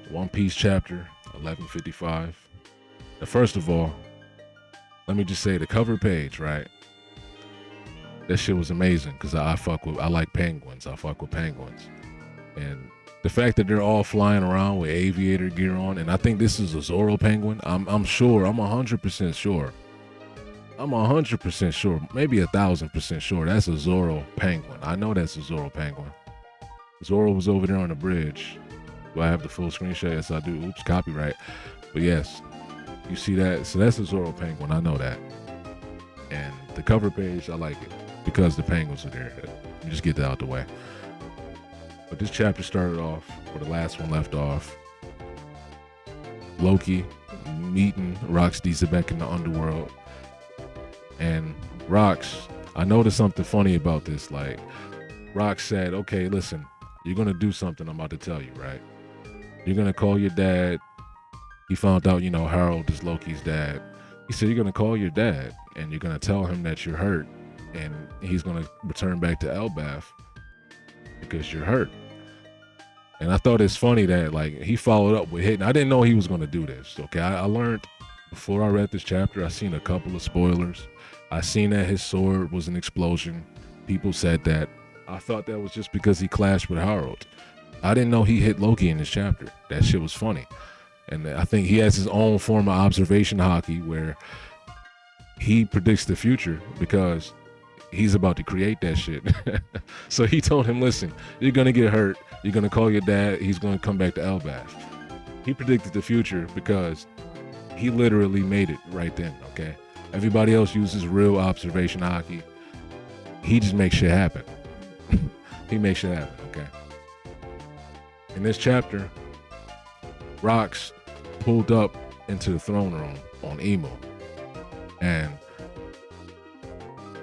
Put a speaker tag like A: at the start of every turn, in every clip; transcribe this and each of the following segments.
A: One Piece chapter 1155. Now, first of all, let me just say the cover page, right? That shit was amazing because I like penguins. I fuck with penguins. And the fact that they're all flying around with aviator gear on, and I think this is a Zoro penguin. I'm sure. I'm 100% sure. I'm 100% sure. Maybe 1,000% sure. That's a Zoro penguin. I know that's a Zoro penguin. Zoro was over there on the bridge. Do I have the full screenshot? Yes, I do. Oops, copyright. But yes, you see that? So that's a Zoro penguin. I know that. And the cover page, I like it because the penguins are there. Let me just get that out the way. But this chapter started off where the last one left off. Loki meeting Rox Diesebek in the underworld. And Rox, I noticed something funny about this. Like, Rox said, okay, listen, you're going to do something I'm about to tell you, right? You're going to call your dad. He found out, Harold is Loki's dad. He said, you're going to call your dad and you're going to tell him that you're hurt and he's going to return back to Elbaf because you're hurt. And I thought it's funny that, like, he followed up with hitting. I didn't know he was going to do this. Okay. I learned before I read this chapter, I seen a couple of spoilers. I seen that his sword was an explosion. People said that. I thought that was just because he clashed with Harold. I didn't know he hit Loki in this chapter. That shit was funny. And I think he has his own form of observation hockey where he predicts the future because he's about to create that shit. So he told him, listen, you're going to get hurt. You're going to call your dad. He's going to come back to Elbaf. He predicted the future because he literally made it right then, okay? Everybody else uses real observation hockey. He just makes shit happen. He makes shit happen, okay? In this chapter, Rox pulled up into the throne room on Emu. And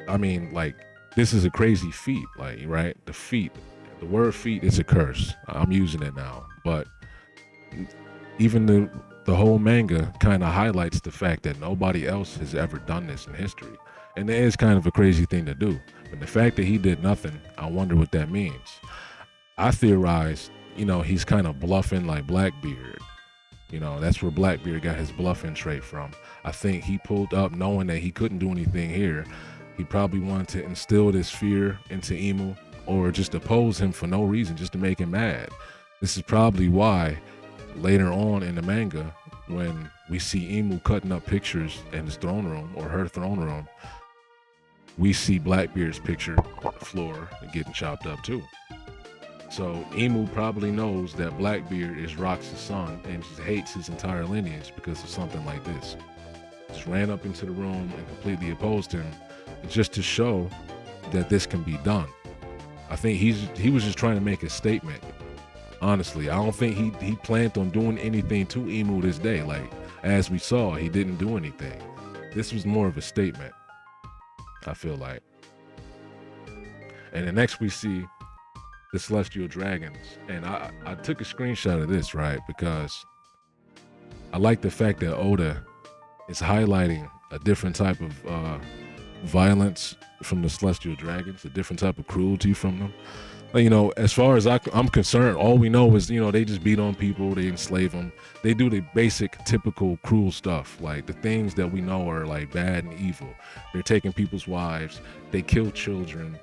A: I mean, like, this is a crazy feat, like, right? The word feat is a curse. I'm using it now. But even the whole manga kind of highlights the fact that nobody else has ever done this in history. And it is kind of a crazy thing to do. But the fact that he did nothing, I wonder what that means. I theorized, he's kind of bluffing like Blackbeard. That's where Blackbeard got his bluffing trait from. I think he pulled up knowing that he couldn't do anything here. He probably wanted to instill this fear into Emu or just oppose him for no reason, just to make him mad. This is probably why later on in the manga, when we see Emu cutting up pictures in his throne room or her throne room, we see Blackbeard's picture on the floor and getting chopped up too. So Emu probably knows that Blackbeard is Rox's son and just hates his entire lineage because of something like this. Just ran up into the room and completely opposed him just to show that this can be done. I think he was just trying to make a statement. Honestly, I don't think he planned on doing anything to Emu this day. Like, as we saw, he didn't do anything. This was more of a statement, I feel like. And then next we see the Celestial Dragons. And I took a screenshot of this, right? Because I like the fact that Oda is highlighting a different type of violence from the Celestial Dragons, a different type of cruelty from them. As far as I'm concerned, all we know is, they just beat on people, they enslave them. They do the basic, typical cruel stuff, like the things that we know are like bad and evil. They're taking people's wives, they kill children,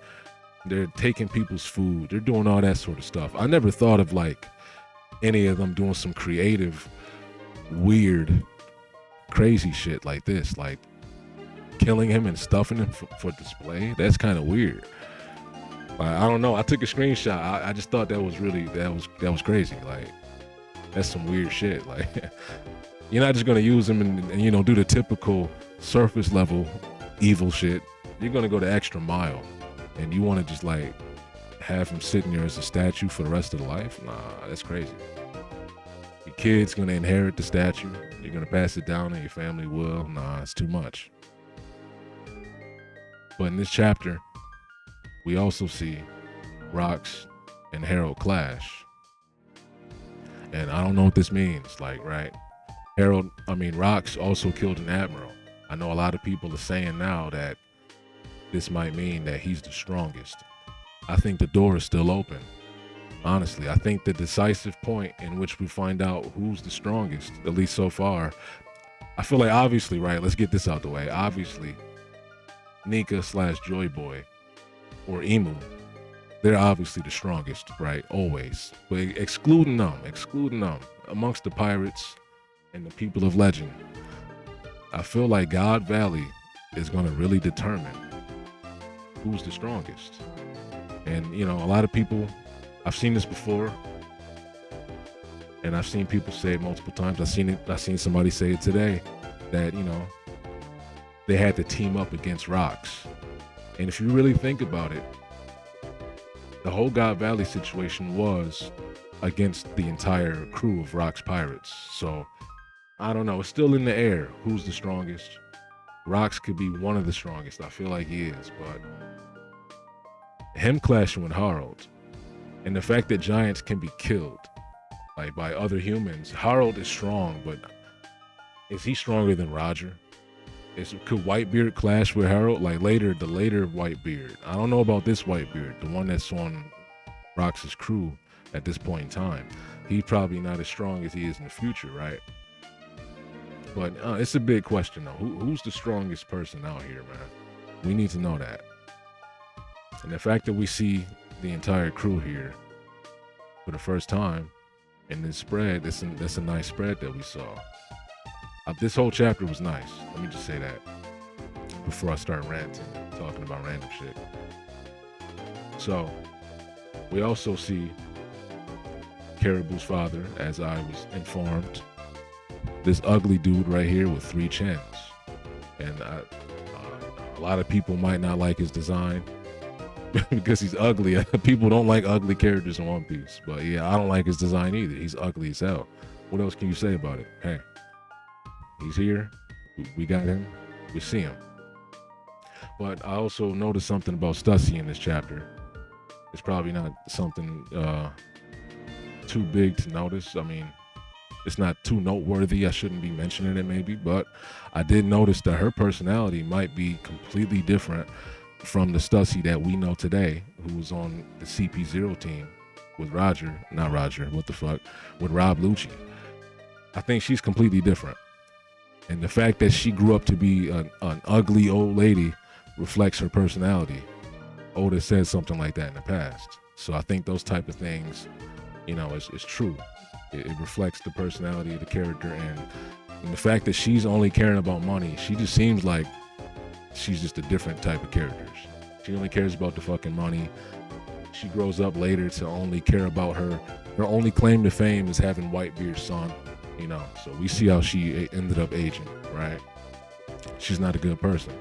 A: they're taking people's food, they're doing all that sort of stuff. I never thought of like any of them doing some creative, weird, crazy shit like this, like killing him and stuffing him for display. That's kind of weird. I don't know. I took a screenshot. I just thought that was crazy. Like, that's some weird shit. Like, you're not just gonna use him and do the typical surface level evil shit. You're gonna go the extra mile, and you want to just like have him sitting there as a statue for the rest of the life. Nah, that's crazy. Your kid's gonna inherit the statue. You're gonna pass it down, and your family will. Nah, it's too much. But in this chapter, we also see Rox and Harold clash. And I don't know what this means, like, right? Rox also killed an admiral. I know a lot of people are saying now that this might mean that he's the strongest. I think the door is still open. Honestly, I think the decisive point in which we find out who's the strongest, at least so far, I feel like obviously, right? Let's get this out the way. Obviously, Nika slash Joy Boy or Emu, they're obviously the strongest, right? Always. But excluding them amongst the pirates and the people of legend, I feel like God Valley is going to really determine who's the strongest. And, you know, a lot of people, I've seen this before, and I've seen people say it multiple times. I've seen somebody say it today that, you know, they had to team up against Rocks. And if you really think about it, the whole God Valley situation was against the entire crew of Rocks pirates. So I don't know. It's still in the air. Who's the strongest? Rocks could be one of the strongest. I feel like he is, but him clashing with Harold and the fact that giants can be killed like by other humans. Harold is strong, but is he stronger than Roger? Could Whitebeard clash with Harold? Like the later Whitebeard. I don't know about this Whitebeard, the one that's on Rox's crew at this point in time. He's probably not as strong as he is in the future, right? But it's a big question though. Who's the strongest person out here, man? We need to know that. And the fact that we see the entire crew here for the first time in this spread, that's a nice spread that we saw. This whole chapter was nice. Let me just say that before I start ranting, talking about random shit. So we also see Caribou's father, as I was informed, this ugly dude right here with 3 chins. And a lot of people might not like his design because he's ugly. People don't like ugly characters in One Piece. But yeah, I don't like his design either. He's ugly as hell. What else can you say about it? Hey, he's here. We got him. We see him. But I also noticed something about Stussy in this chapter. It's probably not something too big to notice. I mean, it's not too noteworthy. I shouldn't be mentioning it maybe, but I did notice that her personality might be completely different from the Stussy that we know today, who was on the CP0 team with with Rob Lucci. I think she's completely different. And the fact that she grew up to be an ugly old lady reflects her personality. Oda said something like that in the past. So I think those type of things, you know, is true. It reflects the personality of the character, and the fact that she's only caring about money, she just seems like she's just a different type of character. She only cares about the fucking money. She grows up later to only care about her only claim to fame is having Whitebeard's son, you know. So we see how she ended up aging, right? She's not a good person.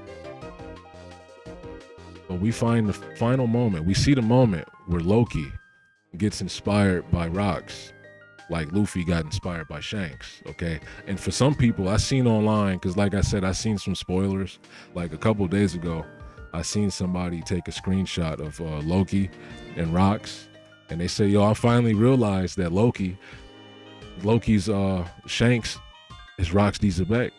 A: But we find the final moment. We see the moment where Loki gets inspired by Rocks, like Luffy got inspired by Shanks, okay? And for some people, I seen online, because like I said, I seen some spoilers. Like a couple days ago, I seen somebody take a screenshot of Loki and Rocks, and they say, yo, I finally realized that Loki's Shanks is Rocks D. Zebek.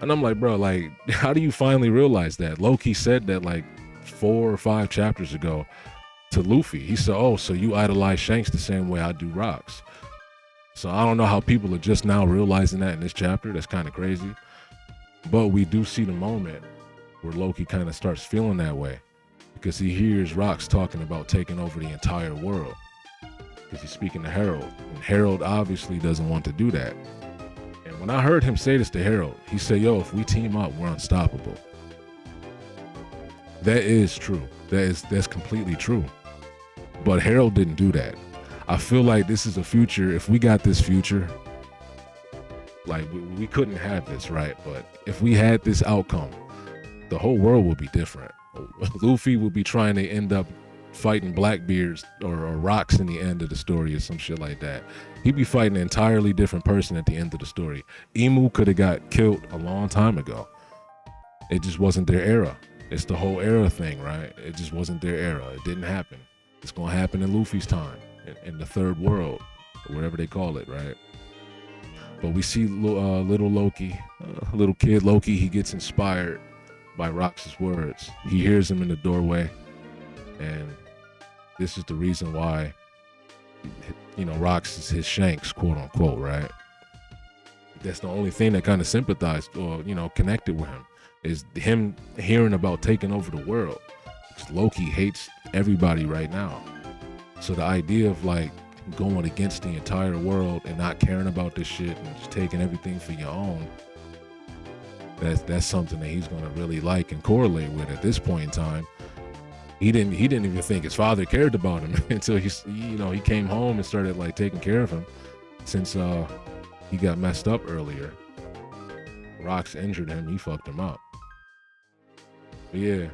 A: And I'm like, bro, like, how do you finally realize that? Loki said that like 4 or 5 chapters ago to Luffy. He said, oh, so you idolize Shanks the same way I do Rocks. So I don't know how people are just now realizing that in this chapter. That's kind of crazy. But we do see the moment where Loki kind of starts feeling that way, because he hears Rocks talking about taking over the entire world, because he's speaking to Harold, and Harold obviously doesn't want to do that. And when I heard him say this to Harold, he said, yo, if we team up, we're unstoppable. That is true. That's completely true. But Harold didn't do that. I feel like this is a future. If we got this future, like we couldn't have this, right? But if we had this outcome, the whole world would be different. Luffy would be trying to end up fighting Blackbeards or Rocks in the end of the story or some shit like that. He'd be fighting an entirely different person at the end of the story. Emu could have got killed a long time ago. It just wasn't their era. It's the whole era thing, right? It just wasn't their era. It didn't happen. It's gonna happen in Luffy's time, in the third world, or whatever they call it, right? But we see little Loki, little kid Loki, he gets inspired by Rox's words. He hears him in the doorway, and this is the reason why Rocks is his Shanks, quote unquote, right? That's the only thing that kind of sympathized or connected with him, is him hearing about taking over the world. Because Loki hates everybody right now. So the idea of like going against the entire world and not caring about this shit and just taking everything for your own, that's something that he's gonna really like and correlate with at this point in time. He didn't even think his father cared about him until he came home and started like taking care of him, since he got messed up earlier. Rocks injured him, he fucked him up. But yeah.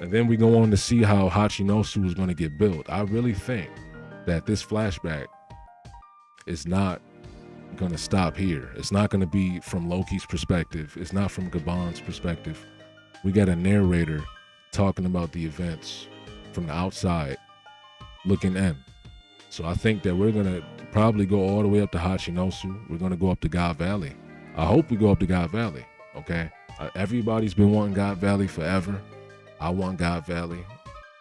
A: And then we go on to see how Hachinosu is going to get built. I really think that this flashback is not going to stop here. It's not going to be from Loki's perspective. It's not from Gabon's perspective. We got a narrator talking about the events from the outside, looking in. So I think that we're going to probably go all the way up to Hachinosu. We're going to go up to God Valley. I hope we go up to God Valley, okay? Everybody's been wanting God Valley forever. I want God Valley.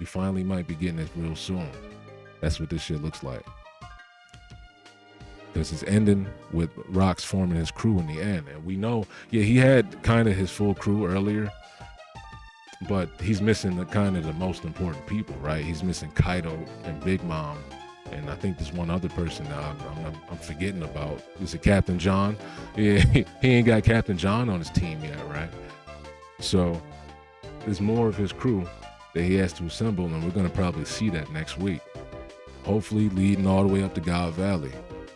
A: We finally might be getting it real soon. That's what this shit looks like. Because it's ending with Rocks forming his crew in the end. And we know, he had kind of his full crew earlier, but he's missing the most important people, right? He's missing Kaido and Big Mom. And I think there's one other person that I'm forgetting about. Is it Captain John? Yeah, he ain't got Captain John on his team yet, right? So there's more of his crew that he has to assemble, and we're going to probably see that next week. Hopefully leading all the way up to God Valley,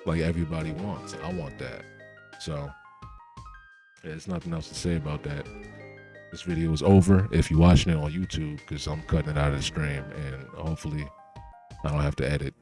A: like everybody wants. I want that. So there's nothing else to say about that. This video is over if you're watching it on YouTube, because I'm cutting it out of the stream, and hopefully I don't have to edit